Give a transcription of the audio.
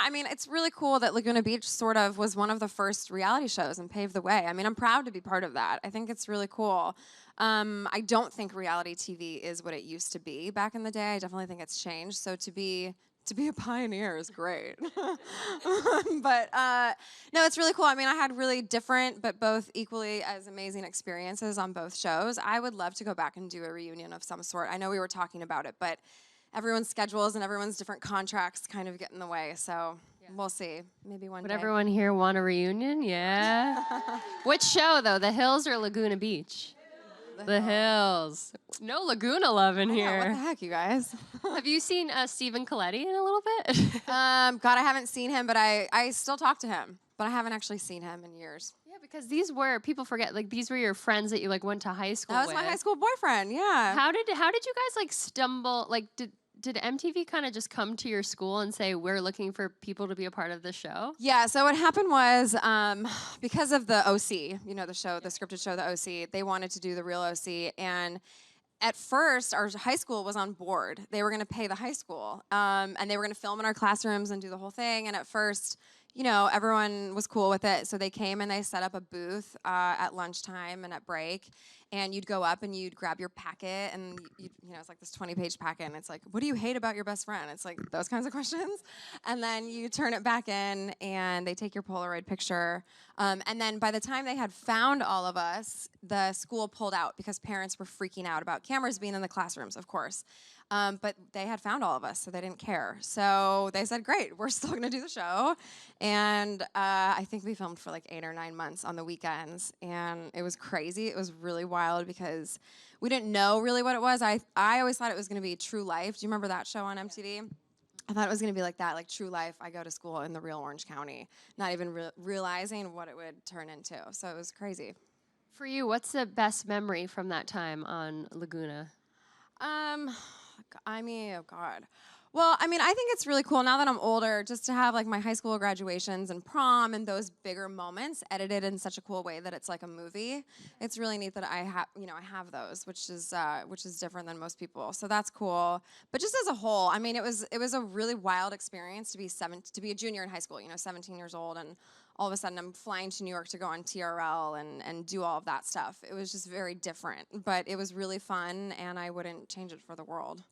I mean, it's really cool that Laguna Beach sort of was one of the first reality shows and paved the way. I mean, I'm proud to be part of that. I think it's really cool. I don't think reality TV is what it used to be back in the day. I definitely think it's changed. So to be a pioneer is great. But no, it's really cool. I mean, I had really different but both equally as amazing experiences on both shows. I would love to go back and do a reunion of some sort. I know we were talking about it, but everyone's schedules and everyone's different contracts kind of get in the way. So we'll see. Maybe one Would day. everyone here want a reunion? Yeah. Which show, though? The Hills or Laguna Beach? The Hills. No Laguna love in I know, here. what the heck, you guys? Have you seen Stephen Coletti in a little bit? God, I haven't seen him, but I still talk to him. But I haven't actually seen him in years. Yeah, because these were, people forget, like these were your friends that you like went to high school That was with. my high school boyfriend, yeah. How did you guys like stumble, like did MTV kind of just come to your school and say, we're looking for people to be a part of the show? Yeah, so what happened was because of the OC, you know, the show, the scripted show, the OC, they wanted to do the real OC. And at first, our high school was on board. They were going to pay the high school, and they were going to film in our classrooms and do the whole thing. And at first, you know, everyone was cool with it. So they came and they set up a booth at lunchtime and at break. And you'd go up and you'd grab your packet, and you know, it's like this 20-page packet, and it's like, what do you hate about your best friend? It's like those kinds of questions. And then you turn it back in, and they take your Polaroid picture. And then by the time they had found all of us, the school pulled out because parents were freaking out about cameras being in the classrooms, of course. But they had found all of us, so they didn't care. So they said, great, we're still gonna do the show. And I think we filmed for like 8 or 9 months on the weekends. And it was crazy. It was really wild because we didn't know really what it was. I always thought it was gonna be True Life. Do you remember that show on MTV? I thought it was gonna be like that, like True Life. I go to school in the real Orange County, not even realizing what it would turn into. So it was crazy. For you, what's the best memory from that time on Laguna? I mean, oh God. Well, I mean, I think it's really cool now that I'm older just to have like my high school graduations and prom and those bigger moments edited in such a cool way that it's like a movie. It's really neat that I have, you know, I have those, which is different than most people. So that's cool. But just as a whole, I mean, it was a really wild experience to be a junior in high school, you know, 17 years old, and all of a sudden I'm flying to New York to go on TRL and do all of that stuff. It was just very different, but it was really fun, and I wouldn't change it for the world.